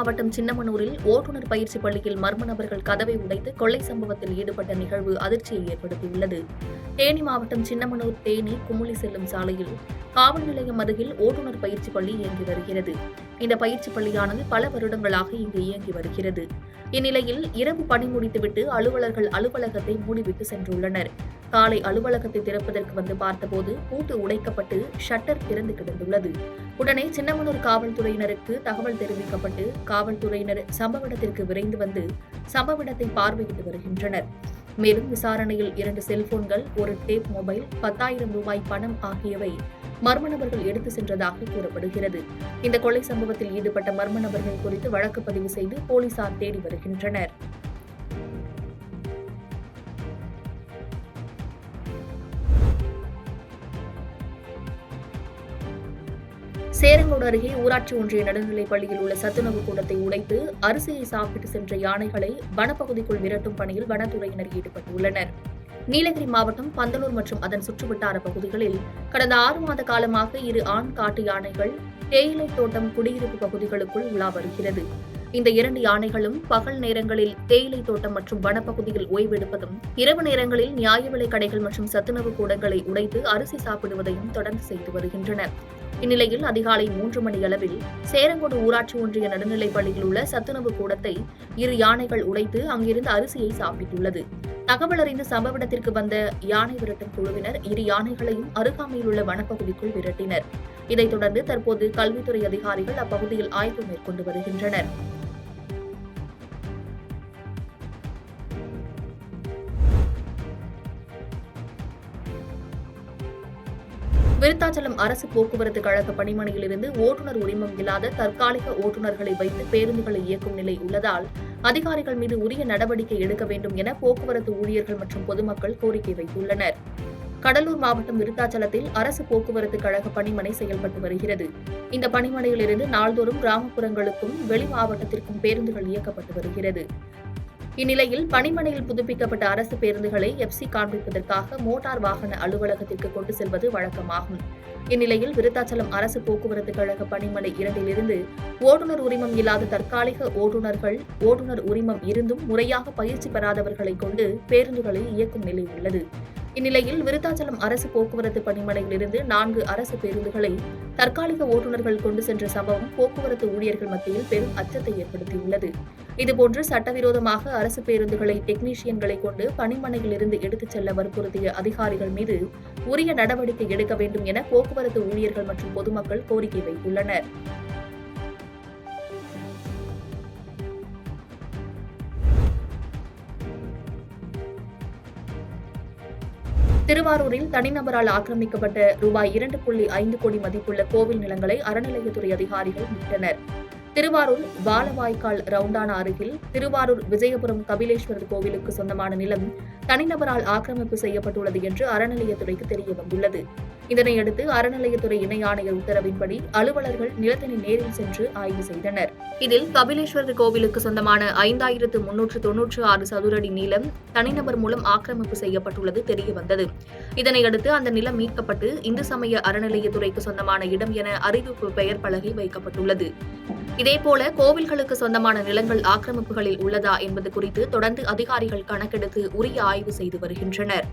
மாவட்டம் சின்னமனூரில் ஓட்டுநர் பயிற்சி பள்ளியில் மர்ம நபர்கள் கதவை உடைத்து கொள்ளை சம்பவத்தில் ஈடுபட்ட நிகழ்வு அதிர்ச்சியை ஏற்படுத்தியுள்ளது. தேனி மாவட்டம் சின்னமனூர் தேனி குமுளி செல்லும் சாலையில் காவல் நிலையம் அருகில் ஓட்டுநர் பயிற்சி பள்ளி இயங்கி வருகிறது. இந்த பயிற்சி பள்ளியானது பல வருடங்களாக இங்கு இயங்கி வருகிறது. இந்நிலையில் இரவு பணி முடித்துவிட்டு அலுவலர்கள் அலுவலகத்தை மூடிவிட்டு சென்றுள்ளனர். காலை அலுவலகத்தை திறப்பதற்கு வந்து பார்த்தபோது பூட்டு உடைக்கப்பட்டு ஷட்டர் திறந்து கிடந்துள்ளது. உடனே சின்னமனூர் காவல்துறையினருக்கு தகவல் தெரிவிக்கப்பட்டு காவல்துறையினர் சம்பவ இடத்திற்கு விரைந்து வந்து சம்பவ இடத்தை பார்வையிட்டு வருகின்றனர். மேலும் விசாரணையில் 2 செல்போன்கள், ஒரு டேப் மொபைல், 10,000 ரூபாய் பணம் ஆகியவை மர்ம நபர்கள் எடுத்து சென்றதாக கூறப்படுகிறது. இந்த கொலை சம்பவத்தில் ஈடுபட்ட மர்ம நபர்கள் குறித்து வழக்கு பதிவு செய்து போலீசார் தேடி வருகின்றனர். சேரங்கோடு அருகே ஊராட்சி ஒன்றிய நடுநிலைப் பள்ளியில் உள்ள சத்துணவு கூடத்தை உடைத்து அரிசியை சாப்பிட்டு சென்ற யானைகளை வனப்பகுதிக்குள் விரட்டும் பணியில் வனத்துறையினர் ஈடுபட்டுள்ளனர். நீலகிரி மாவட்டம் பந்தலூர் மற்றும் அதன் சுற்றுவட்டார பகுதிகளில் கடந்த 6 மாத காலமாக 2 ஆண் காட்டு யானைகள் தேயிலை தோட்டம் குடியிருப்பு பகுதிகளுக்குள் உலா வருகிறது. இந்த 2 யானைகளும் பகல் நேரங்களில் தேயிலை தோட்டம் மற்றும் வனப்பகுதியில் ஓய்வெடுப்பதும், இரவு நேரங்களில் நியாய விலைக் கடைகள் மற்றும் சத்துணவு கூடங்களை உடைத்து அரிசி சாப்பிடுவதையும் தொடர்ந்து செய்து வருகின்றன. இந்நிலையில் அதிகாலை 3 மணி அளவில் சேரங்கோடு ஊராட்சி ஒன்றிய நடுநிலைப் பள்ளியில் உள்ள சத்துணவு கூடத்தை 2 யானைகள் உடைத்து அங்கிருந்து அரிசியை சாப்பிட்டுள்ளது. தகவல் அறிந்து சம்பவ இடத்திற்கு வந்த யானை விரட்டும் குழுவினர் 2 யானைகளையும் அருகாமையில் உள்ள வனப்பகுதிக்குள் விரட்டினர். இதைத் தொடர்ந்து தற்போது கல்வித்துறை அதிகாரிகள் அப்பகுதியில் ஆய்வு மேற்கொண்டு வருகின்றனர். விருத்தாச்சலம் அரசு போக்குவரத்து கழக பணிமனையில் இருந்து ஓட்டுநர் உரிமம் இல்லாத தற்காலிக ஓட்டுநர்களை வைத்து பேருந்துகளை இயக்கும் நிலை உள்ளதால் அதிகாரிகள் மீது உரிய நடவடிக்கை எடுக்க வேண்டும் என போக்குவரத்து ஊழியர்கள் மற்றும் பொதுமக்கள் கோரிக்கை வைத்துள்ளனர். கடலூர் மாவட்டம் விருத்தாச்சலத்தில் அரசு போக்குவரத்து கழக பணிமனை செயல்பட்டு வருகிறது. இந்த பணிமனையில் இருந்து நாள்தோறும் கிராமப்புறங்களுக்கும் வெளி மாவட்டத்திற்கும் பேருந்துகள் இயக்கப்பட்டு வருகிறது. இந்நிலையில் பணிமனையில் புதுப்பிக்கப்பட்ட அரசு பேருந்துகளை எஃப்சி காண்பிப்பதற்காக மோட்டார் வாகன அலுவலகத்திற்கு கொண்டு செல்வது வழக்கமாகும். இந்நிலையில் விருத்தாச்சலம் அரசு போக்குவரத்து கழக பணிமனை 2 ஓட்டுநர் உரிமம் இல்லாத தற்காலிக ஓட்டுநர்கள் ஓட்டுநர் உரிமம் இருந்தும் முறையாக பயிற்சி பெறாதவர்களை கொண்டு பேருந்துகளை இயக்கும் நிலை உள்ளது. இந்நிலையில் விருத்தாச்சலம் அரசு போக்குவரத்து பணிமனையில் இருந்து 4 அரசு பேருந்துகளை தற்காலிக ஓட்டுநர்கள் கொண்டு சென்ற சம்பவம் போக்குவரத்து ஊழியர்கள் மத்தியில் பெரும் அச்சத்தை ஏற்படுத்தியுள்ளது. இதுபோன்று சட்டவிரோதமாக அரசு பேருந்துகளை டெக்னீஷியன்களை கொண்டு பணிமனையில் இருந்து எடுத்துச் செல்ல வற்புறுத்திய அதிகாரிகள் மீது உரிய நடவடிக்கை எடுக்க வேண்டும் என போக்குவரத்து ஊழியர்கள் மற்றும் பொதுமக்கள் கோரிக்கை வைத்துள்ளனர். திருவாரூரில் தனிநபரால் ஆக்கிரமிக்கப்பட்ட ரூபாய் 2.5 கோடி மதிப்புள்ள கோவில் நிலங்களை அறநிலையத்துறை அதிகாரிகள் மீட்டனர். திருவாரூர் வாலவாய்க்கால் ரவுண்டானா அருகில் திருவாரூர் விஜயபுரம் கபிலேஸ்வரர் கோவிலுக்கு சொந்தமான நிலம் தனிநபரால் ஆக்கிரமிப்பு செய்யப்பட்டுள்ளது என்று அறநிலையத்துறைக்கு தெரியவந்துள்ளது. இதனையடுத்து அறநிலையத்துறை இணை ஆணையர் உத்தரவின்படி அலுவலர்கள் நிலத்தினை நேரில் சென்று ஆய்வு செய்தனர். இதில் கபிலேஸ்வரர் கோவிலுக்கு சொந்தமான 5,396 சதுரடி நிலம் தனிநபர் மூலம் ஆக்கிரமிப்பு செய்யப்பட்டுள்ளது தெரியவந்தது. இதனையடுத்து அந்த நிலம் மீட்கப்பட்டு இந்து சமய அறநிலையத்துறைக்கு சொந்தமான இடம் என அறிவிப்பு பெயர் பலகை வைக்கப்பட்டுள்ளது. இதேபோல கோவில்களுக்கு சொந்தமான நிலங்கள் ஆக்கிரமிப்புகளில் உள்ளதா என்பது குறித்து தொடர்ந்து அதிகாரிகள் கணக்கெடுத்து உரிய ஆய்வு செய்து வருகின்றனர்.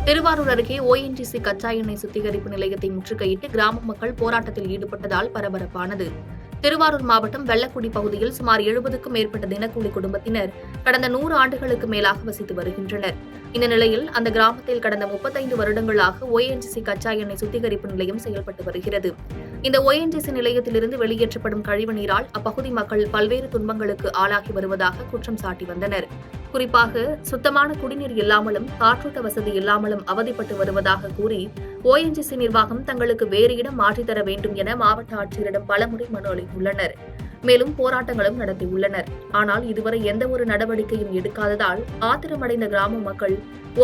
திருவாரூர் அருகே ONGC கச்சா எண்ணெய் சுத்திகரிப்பு நிலையத்தை முற்றுகையிட்டு கிராம மக்கள் போராட்டத்தில் ஈடுபட்டதால் பரபரப்பானது. திருவாரூர் மாவட்டம் வெள்ளக்குடி பகுதியில் சுமார் 70க்கும் மேற்பட்ட தினக்கூலி குடும்பத்தினர் கடந்த 100 ஆண்டுகளுக்கு மேலாக வசித்து வருகின்றனர். இந்த நிலையில் அந்த கிராமத்தில் கடந்த 35 வருடங்களாக ONGC கச்சா எண்ணெய் சுத்திகரிப்பு நிலையம் செயல்பட்டு வருகிறது. இந்த ONGC நிலையத்திலிருந்து வெளியேற்றப்படும் கழிவு நீரால் அப்பகுதி மக்கள் பல்வேறு துன்பங்களுக்கு ஆளாகி வருவதாக குற்றம் சாட்டி வந்தனர். குறிப்பாக சுத்தமான குடிநீர் இல்லாமலும் காற்றோட்ட வசதி இல்லாமலும் அவதிப்பட்டு வருவதாக கூறி ONGC நிர்வாகம் தங்களுக்கு வேறு இடம் மாற்றித்தர வேண்டும் என மாவட்ட ஆட்சியரிடம் பலமுறை மனு அளித்துள்ளனர். மேலும் போராட்டங்களும் நடத்தியுள்ளனர். ஆனால் இதுவரை எந்தவொரு நடவடிக்கையும் எடுக்காததால் ஆத்திரமடைந்த கிராம மக்கள்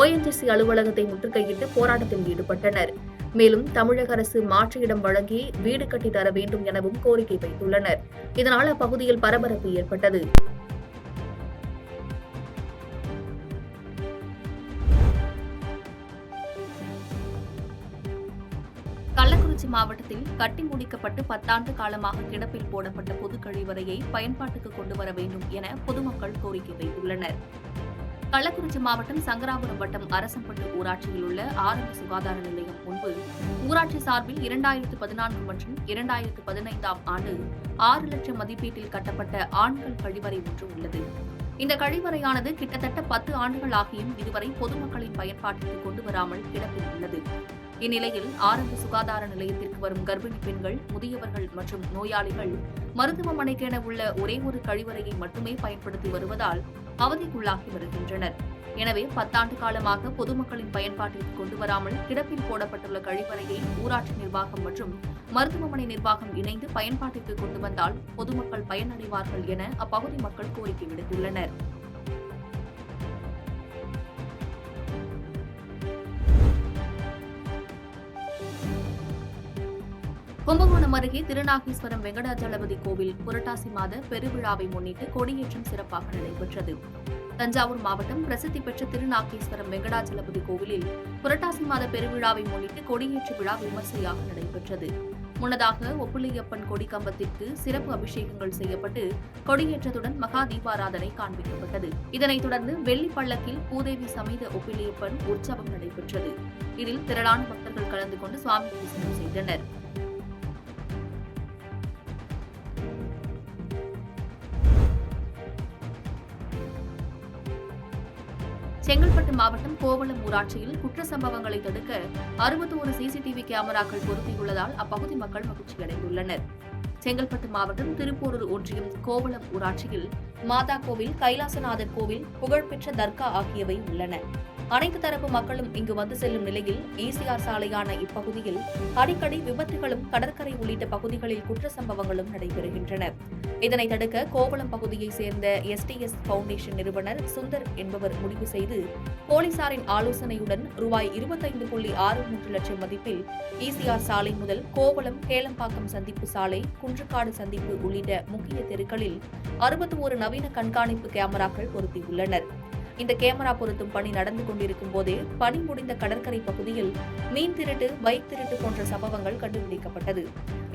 ONGC அலுவலகத்தை முற்றுகையிட்டு போராட்டத்தில் ஈடுபட்டனர். மேலும் தமிழக அரசு மாற்று இடம் வழங்கி வீடு கட்டி தர வேண்டும் எனவும் கோரிக்கை வைத்துள்ளனர். இதனால் அப்பகுதியில் பரபரப்பு ஏற்பட்டது. கள்ளக்குறிச்சி மாவட்டத்தில் கட்டி முடிக்கப்பட்டு 10 ஆண்டு காலமாக கிடப்பில் போடப்பட்ட பொது கழிவறையை பயன்பாட்டுக்கு கொண்டுவர வேண்டும் என பொதுமக்கள் கோரிக்கை வைத்துள்ளனர். கள்ளக்குறிச்சி மாவட்டம் சங்கராபுரம் வட்டம் அரசம்பட்டு ஊராட்சியில் உள்ள ஆரம்ப சுகாதார நிலையம் முன்பு ஊராட்சி சார்பில் 2014 மற்றும் 2015ஆம் ஆண்டு 6 லட்சம் மதிப்பீட்டில் கட்டப்பட்ட ஆண்கள் கழிவறை ஒன்று உள்ளது. இந்த கழிவறையானது கிட்டத்தட்ட 10 ஆண்டுகள் ஆகியும் இதுவரை பொதுமக்களின் பயன்பாட்டிற்கு கொண்டு வராமல் கிடப்பில் உள்ளது. இந்நிலையில் ஆரம்ப சுகாதார நிலையத்திற்கு வரும் கர்ப்பிணி பெண்கள், முதியவர்கள் மற்றும் நோயாளிகள் மருத்துவமனைக்கென உள்ள ஒரே ஒரு கழிவறையை மட்டுமே பயன்படுத்தி வருவதால் அவதிக்குள்ளாகி வருகின்றனர். எனவே 10 ஆண்டு காலமாக பொதுமக்களின் பயன்பாட்டிற்கு கொண்டு வராமல் கிடப்பில் போடப்பட்டுள்ள கழிவறையை ஊராட்சி நிர்வாகம் மற்றும் மருத்துவமனை நிர்வாகம் இணைந்து பயன்பாட்டிற்கு கொண்டு வந்தால் பொதுமக்கள் பயனடைவார்கள் என அப்பகுதி மக்கள் கோரிக்கை விடுத்துள்ளனர். கும்பகோணம் அருகே திருநாகேஸ்வரம் வெங்கடாஜலபதி கோவில் புரட்டாசி மாத பெருவிழாவை முன்னிட்டு கொடியேற்றம் சிறப்பாக நடைபெற்றது. தஞ்சாவூர் மாவட்டம் பிரசித்தி பெற்ற திருநாகேஸ்வரம் வெங்கடாஜலபதி கோவிலில் புரட்டாசி மாத பெருவிழாவை முன்னிட்டு கொடியேற்று விழா விமர்சையாக நடைபெற்றது. முன்னதாக ஒப்புளியப்பன் கொடி கம்பத்திற்கு சிறப்பு அபிஷேகங்கள் செய்யப்பட்டு கொடியேற்றத்துடன் மகா தீபாராதனை காண்பிக்கப்பட்டது. இதனைத் தொடர்ந்து வெள்ளி பள்ளக்கில் பூதேவி சமேத ஒப்புளியப்பன் உற்சவம் நடைபெற்றது. இதில் திரளான பக்தர்கள் கலந்து கொண்டு சுவாமி தரிசனம் செய்தனர். செங்கல்பட்டு மாவட்டம் கோவளம் ஊராட்சியில் குற்ற சம்பவங்களை தடுக்க 61 சிசிடிவி கேமராக்கள் பொருத்தியுள்ளதால் அப்பகுதி மக்கள் மகிழ்ச்சியடைந்துள்ளனர். செங்கல்பட்டு மாவட்டம் திருப்போரூர் ஒன்றியம் கோவளம் ஊராட்சியில் மாதா கோவில், கைலாசநாதர் கோவில், புகழ்பெற்ற தர்கா ஆகியவை உள்ளன. அனைத்து தரப்பு மக்களும் இங்கு வந்து செல்லும் நிலையில் ஈசிஆர் சாலையான இப்பகுதியில் அடிக்கடி விபத்துகளும் கடற்கரை உள்ளிட்ட பகுதிகளில் குற்ற சம்பவங்களும் நடைபெறுகின்றன. இதனை தடுக்க கோவளம் பகுதியைச் சேர்ந்த எஸ்டிஎஸ் பவுண்டேஷன் நிறுவனர் சுந்தர் என்பவர் முடிவு செய்து போலீசாரின் ஆலோசனையுடன் ரூபாய் 25.63 லட்சம் மதிப்பில் ஈசிஆர் சாலை முதல் கோவளம், கேளம்பாக்கம் சந்திப்பு சாலை, குன்றுக்காடு சந்திப்பு உள்ளிட்ட முக்கிய தெருக்களில் 61 நவீன கண்காணிப்பு கேமராக்கள் பொருத்தியுள்ளனர். இந்த கேமரா பொருத்தும் பணி நடந்து கொண்டிருக்கும் போதே பணி முடிந்த கடற்கரை பகுதியில் மீன் திருட்டு, பைக் திருட்டு போன்ற சம்பவங்கள் கண்டுபிடிக்கப்பட்டது.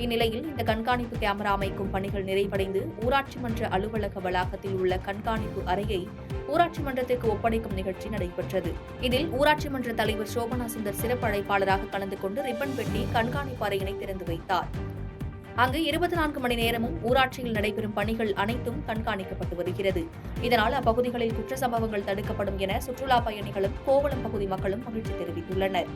இந்நிலையில் இந்த கண்காணிப்பு கேமரா அமைக்கும் பணிகள் நிறைவடைந்து ஊராட்சி மன்ற அலுவலக வளாகத்தில் உள்ள கண்காணிப்பு அறையை ஊராட்சி மன்றத்திற்கு ஒப்படைக்கும் நிகழ்ச்சி நடைபெற்றது. இதில் ஊராட்சி மன்ற தலைவர் சோபனா சுந்தர் சிறப்பு அழைப்பாளராக கலந்து கொண்டு ரிப்பன் வெட்டி கண்காணிப்பு அறையினை திறந்து வைத்தார். அங்கு 24 மணி நேரமும் ஊராட்சியில் நடைபெறும் பணிகள் அனைத்தும் கண்காணிக்கப்பட்டு வருகிறது. இதனால் அப்பகுதிகளில் குற்ற சம்பவங்கள் தடுக்கப்படும் என சுற்றுலா பயணிகளும் கோவளம் பகுதி மக்களும் மகிழ்ச்சி தெரிவித்துள்ளனர்.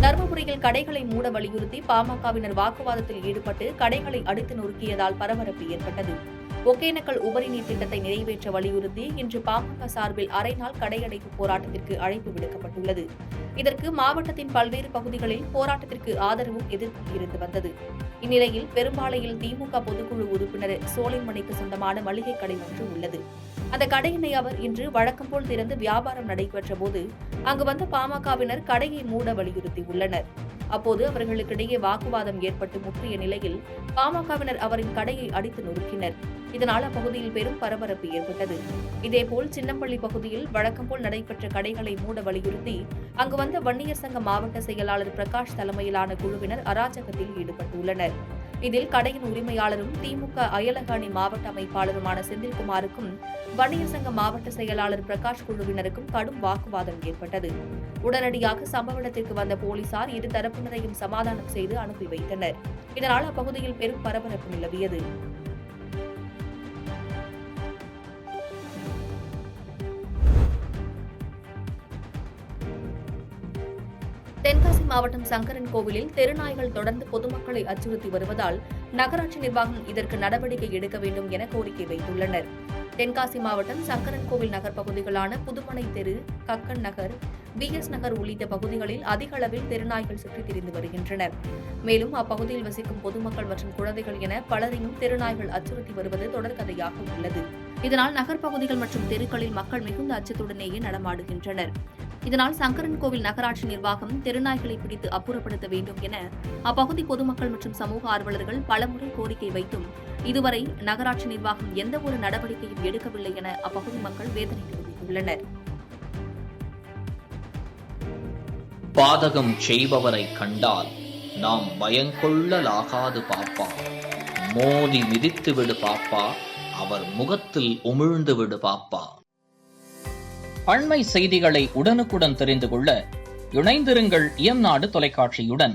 தருமபுரியில் கடைகளை மூட வலியுறுத்தி பாமகவினர் வாக்குவாதத்தில் ஈடுபட்டு கடைகளை அடித்து நொறுக்கியதால் பரபரப்பு ஏற்பட்டது. ஒகேனக்கல் உபரி நீர் திட்டத்தை நிறைவேற்ற வலியுறுத்தி இன்று பாமக சார்பில் அரை நாள் கடையடைப்பு போராட்டத்திற்கு அழைப்பு விடுக்கப்பட்டுள்ளது. இதற்கு மாவட்டத்தின் பல்வேறு பகுதிகளில் போராட்டத்திற்கு ஆதரவும் எதிர்ப்பும் இருந்து வந்தது. இந்நிலையில் பெரும்பாலையில் திமுக பொதுக்குழு உறுப்பினர் சோலைமணிக்கு சொந்தமான மளிகை கடை ஒன்று உள்ளது. அந்த கடையினை அவர் இன்று வழக்கம் போல் திறந்து வியாபாரம் நடைபெற்ற போது அங்கு வந்த பாமகவினர் கடையை மூட வலியுறுத்தியுள்ளனர். அப்போது அவர்களுக்கிடையே வாக்குவாதம் ஏற்பட்டு முற்றிய நிலையில் பாமகவினர் அவரின் கடையை அடித்து நொறுக்கினர். இதனால் அப்பகுதியில் பெரும் பரபரப்பு ஏற்பட்டது. இதேபோல் சின்னம்பள்ளி பகுதியில் வழக்கம் போல் நடைபெற்ற கடைகளை மூட வலியுறுத்தி அங்கு வந்த வன்னியர் சங்க மாவட்ட செயலாளர் பிரகாஷ் தலைமையிலான குழுவினர் அராஜகத்தில் ஈடுபட்டுள்ளனர். இதில் கடையின் உரிமையாளரும் திமுக அயலக அணி மாவட்ட அமைப்பாளருமான செந்தில்குமாருக்கும் வன்னியர் சங்க மாவட்ட செயலாளர் பிரகாஷ் குழுவினருக்கும் கடும் வாக்குவாதம் ஏற்பட்டது. உடனடியாக சம்பவ இடத்திற்கு வந்த போலீசார் இரு தரப்பினரையும் சமாதானம் செய்து அனுப்பி வைத்தனர். இதனால் அப்பகுதியில் பெரும் பரபரப்பு நிலவியது. தென்காசி மாவட்டம் சங்கரன் கோவிலில் தெருநாய்கள் தொடர்ந்து பொதுமக்களை அச்சுறுத்தி வருவதால் நகராட்சி நிர்வாகம் இதற்கு நடவடிக்கை எடுக்க வேண்டும் என கோரிக்கை வைத்துள்ளனர். தென்காசி மாவட்டம் சங்கரன் கோவில் நகர் பகுதிகளான புதுமனை தெரு, கக்கன் நகர், BS நகர் உள்ளிட்ட பகுதிகளில் அதிக அளவில் தெருநாய்கள் சுற்றித் திரிந்து வருகின்றன. மேலும் அப்பகுதியில் வசிக்கும் பொதுமக்கள் மற்றும் குழந்தைகள் என பலரையும் தெருநாய்கள் அச்சுறுத்தி வருவது தொடர்கதையாக உள்ளது. இதனால் நகர் பகுதிகள் மற்றும் தெருக்களில் மக்கள் மிகுந்த அச்சத்துடனேயே நடமாடுகின்றனர். இதனால் சங்கரன்கோவில் நகராட்சி நிர்வாகம் தெருநாய்களை பிடித்து அப்புறப்படுத்த வேண்டும் என அப்பகுதி பொதுமக்கள் மற்றும் சமூக ஆர்வலர்கள் பலமுறை கோரிக்கை வைத்தும் இதுவரை நகராட்சி நிர்வாகம் எந்தவொரு நடவடிக்கையும் எடுக்கவில்லை என அப்பகுதி மக்கள் வேதனை தெரிவித்துள்ளனர். பாதகம் செய்பவரை கண்டால் நாம் பயங்கொள்ளலாகாது பாப்பா, மோதி மிதித்து விடு பாப்பா, அவர் முகத்தில் உமிழ்ந்து விடு பாப்பா. அண்மை செய்திகளை உடனுக்குடன் தெரிந்து கொள்ள இணைந்திருங்கள் இயம்நாடு தொலைக்காட்சியுடன்.